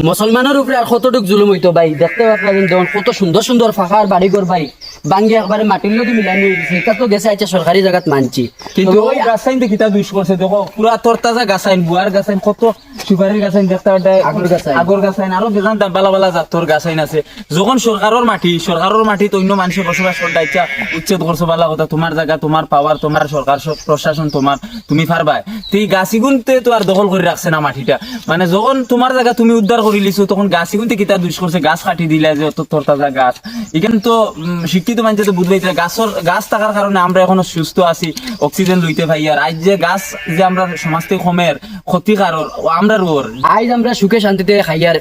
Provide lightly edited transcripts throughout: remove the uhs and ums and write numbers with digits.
মুসলমানের উপরে আর কতটুক জুলুম হইতো ভাই, দেখতে পাচ্ছেন যেমন কত সুন্দর সুন্দর ফাঁকার বাড়িঘর ভাই বাঙ্গি একবারে মাটির লোক মিলাই নিয়ে গেছে। এটা তো গেছে আচ্ছা সরকারি জায়গাত মানছি, কিন্তু ওই গাছাইন দেখি তা দুষ করছে, দেখো পুরা তরতাজা গাছাইন, বুয়ার গাছাইন, কত সুপারির গাছাইন, দেখতে আগর গাছাইন, আরো বেজান বালা বালা জাতর গাছাইন আছে। যখন সরকারের মাটি অন্য মানুষের বসবাস করতে ইচ্ছা উচ্ছেদ করছো, বালা কথা, তোমার জায়গা, তোমার পাওয়ার, তোমার সরকার প্রশাসন, তুমি পারবাই। তুই গাছিগুনতে তো আর দখল করে রাখছে না মাটিটা, মানে যখন তোমার জায়গা তুমি উদ্ধার করে লিছো তখন গাছিগুনতে কিতা দুষ করছে, গাছ কাটি দিলা যে অত তরতাজা গাছ। এখানে তো শিক্ষিত মানুষ তো বুঝবাই, গাছ থাকার কারণে আমরা এখনো সুস্থ আছি, অক্সিজেন লইতে পাই। আর আজ যে গাছ যে আমরা সমাজ থেকে কমের ক্ষতিকারক আমরা রোর, আজ আমরা সুখে শান্তিতে খাইয়ার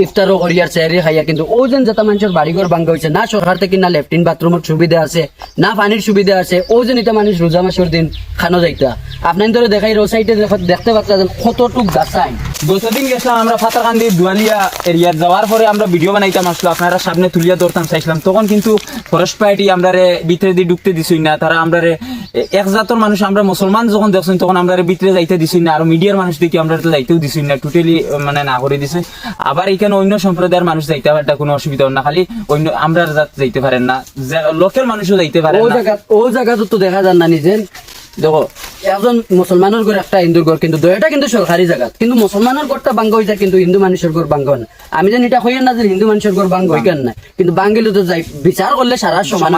ইফতারও করিয়ার চেয়ারে খাইয়ার, কিন্তু ও যেন যাতে মানুষের বাড়িঘর ভাঙ্গা হয়েছে, না সরকার থেকে না ল্যাট্রিন বাথরুমের সুবিধা আছে, না পানির সুবিধা আছে। ও যেন এটা মানুষ রোজা মাসের দিন খানো যাইতা। আপনার ধরে দেখাই রোড সাইডে দেখতে পাচ্ছেন কতটুক গাছাই। গতদিন গেছিলাম আমরা ফাতাকান্দি দুয়ালিয়া এরিয়া, যাওয়ার পরে আমরা ভিডিও বানাইতাম, আসলো আপনারা সামনে তুলিয়া ধরতাম চাইছিলাম, তখন কিন্তু ফরেস্ট পার্টি আমরা ভিতরে দিয়ে ঢুকতে দিছই না। তারা আমরা এক জাতর মানুষ, আমরা মুসলমান যখন দেখছেন তখন আমরা ভিতরে যাইতে দিছই না, আর মিডিয়ার মানুষ দেখি আমরা যাইতেও দিছই না, টোটালি মানে না করে দিছে। আবার এখানে অন্য সম্প্রদায়ের মানুষ যাইতে পারে কোনো অসুবিধা না, খালি অন্য আমরা জাত যাইতে পারেন না, লোকের মানুষও যাইতে পারে না। ও জায়গা তো দেখা যান না নিজের। দেখো একজন মুসলমানের ঘর একটা হিন্দুর ঘর, কিন্তু দুইটা কিন্তু সরকারি জায়গা, কিন্তু মুসলমানের ঘরটা ভাঙ্গা হয়ে যায়, কিন্তু হিন্দু মানুষের ঘর ভাঙ্গা হয় না। আমি জানি এটা হইয়া না যে হিন্দু মানুষের ঘর ভাঙ্গা হই কেন না, কিন্তু ভাঙ্গিলে তো যাই বিচার করলে সারা সমান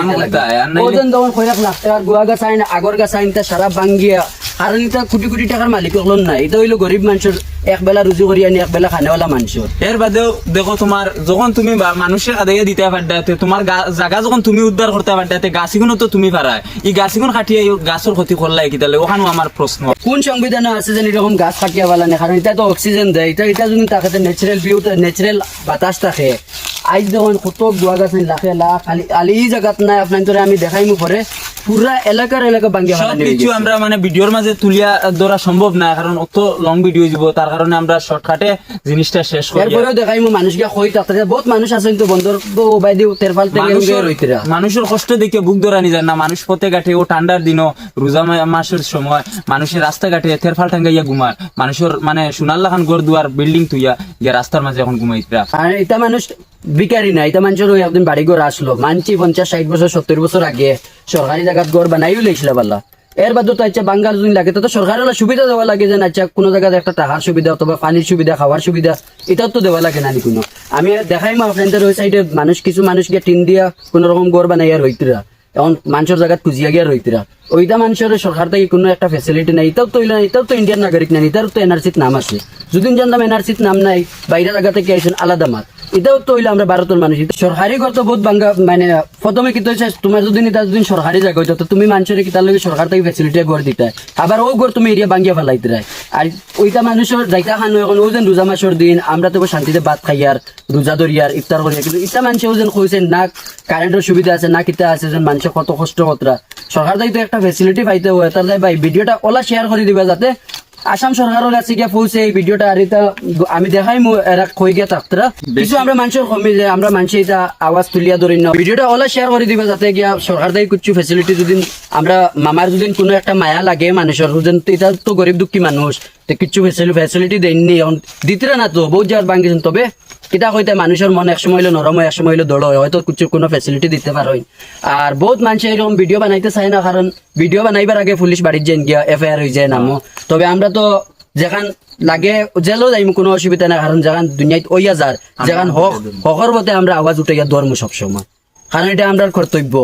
ওজন যখন কইরাক লাখ টাকার গুয়া গাছ আইন আগর গাছ আইন তা সারা ভাঙ্গিয়া, কারণ এটা কোটি কোটি টাকার মালিক হল না, এটা হইলো গরিব মানুষের এক বেলা রুজি করি আনি এক বেলা খানেওয়ালা মানুষের। এর বাদেও দেখো তোমার যখন তুমি মানুষের আদায় দিতে পারতে, তোমার জায়গা যখন তুমি উদ্ধার করতে পারতে, গাছিগুলো তো তুমি পারায়, এই গাছিগুলো কাটিয়ে গাছের ক্ষতি করলাই কি তাহলে? ওখানেও আমার প্রশ্ন, কোন সংবিধানে আছে যে এরকম গাছ কাটিয়া পালা না? কারণ এটা তো অক্সিজেন দেয়, এটা যদি থাকে ন্যাচারাল ভিউটা, ন্যাচারাল বাতাস থাকে। আজ যখন কত গুয়া গাছ লাখে লাখ খালি এই জায়গাত নাই, আপনার আমি দেখাইমু পরে পুরা এলাকা ভাঙ্গিয়া কিছু আমরা মানে ভিডিওর মাঝে তুলিয়া ধরা সম্ভব না, কারণ অত লং ভিডিও দিব, তার কারণে আমরা শর্টকাটে জিনিসটা শেষ করি। এরপরেও দেখাইমু মানুষকে কই থাকতে, বহুত মানুষ আছে কিন্তু বন্দর বাই দিও তেরফাল থেকে রইতেরা মানুষের কষ্ট দেখে বুক ধরা নি যায় না। মানুষ পথে ঘাটে ও ঠান্ডার দিনও রোজা মাসের সময় মানুষের রাস্তা ঘাটে তেরফাল টাঙ্গাইয়া ঘুমায়, মানুষের মানে সোনার লাখান ঘর দুয়ার বিল্ডিং তুইয়া গিয়া রাস্তার মাঝে এখন ঘুমাইতরা। আর এটা মানুষ বিকারি না, এটা মানুষের ওই একদিন বাড়ি ঘর আসলো, মানছি 50-60 বছর 70 বছর আগে সরকারি জায়গাত ঘর বানাইও লেছিল বাল্লা। এর বাদে তো আচ্ছা বাঙ্গাল যদি লাগে তো সরকারের সুবিধা দেওয়া লাগে, যে আচ্ছা কোনো জায়গায় একটা টাকার সুবিধা অথবা পানির সুবিধা, খাওয়ার সুবিধা, এটাও তো দেওয়া লাগে না কোনো। আমি দেখাইমা আপনাদের ওই সাইডে মানুষ কিছু মানুষ গিয়ে টিন দিয়া কোন রকম ঘর বানাইয়া রইতরা, এখন মানুষের জায়গাত খুঁজিয়া গিয়া রইতরা। ওইটা মানুষের সরকার থেকে কোনো একটা ফেসিলিটি নাই। এটাও তো ইন্ডিয়ান নাগরিক নাই, এটার তো এনআরসির নাম আছে। যদি জানতাম এনআরসির নাম নাই, বাইরের জায়গা থেকে আইসেন আলাদা মাত, এটাও তো হইলে আমরা ভারতের মানুষ। সরকারি ঘর তো বহুত ভাঙ্গা, মানে প্রথমে কি হয়েছে তোমার যদি এটা যদি সরকারি জায়গা হইতো তো তুমি মানুষের কি তার লগে সরকার থেকে ফেসিলিটি ঘর দিতে, আবার ও ঘর তুমি এরিয়া ভাঙ্গিয়া ফেলাইতে। আর ওইটা মানুষের যাইতা খানো এখন ও যেন রোজা মাসের দিন আমরা তো শান্তিতে ভাত খাইয়ার, রোজা ধরিয়ার, ইফতার করিয়ার, কিন্তু এটা মানুষের যেন কইছেন না কারেন্টের সুবিধা আছে না কিতা আছে, যেন মানুষের কত কষ্ট কতরা। সরকার থেকে তো একটা ফেসিলিটি পাইতে হয়, তার ভাই ভিডিওটা ওলা শেয়ার করে দিবা যাতে আসাম সরকারের কাছে গিয়ে পৌঁছে এই ভিডিওটা। আর এটা আমি দেখাই এরা কই গিয়া থাকতরা কিছু আমরা মানুষের কমে যে আমরা মানুষের এটা আওয়াজ তুলিয়া ধরি না, ভিডিওটা ওলা শেয়ার করে দিবা যাতে গিয়া সরকার থেকে কিছু ফেসিলিটি যদি আমরা মামার যদি কোনো একটা মায়া লাগে মানুষের, এটা তো গরিব দুঃখী মানুষ, কিছু ফেসিলিটি দেননি, দিতে না তো বহুত জায়গায় ভাঙ্গিছেন। তবে কিতা কইতে মানুষের মন এক সময় হইলো নরম হয়, এক সময় হইলো দড় হয়, হয়তো কিছু কোনো ফেসিলিটি দিতে পারোই। আর বহুত মানুষ এরকম ভিডিও বানাইতে চায় না, কারণ ভিডিও বানাইবার আগে পুলিশ বাড়ির যাই গিয়া এফআইআর হয়ে যায় নামো। তবে আমরা তো যেখান লাগে জেলও যাইমু কোনো অসুবিধা নাই, কারণ যেখান দুনিয়ায় ওইয়া যার যেখান হকের পথে আমরা আওয়াজ উঠাইয়া ধর্ম সবসময়, কারণ এটা আমরা কর্তব্য।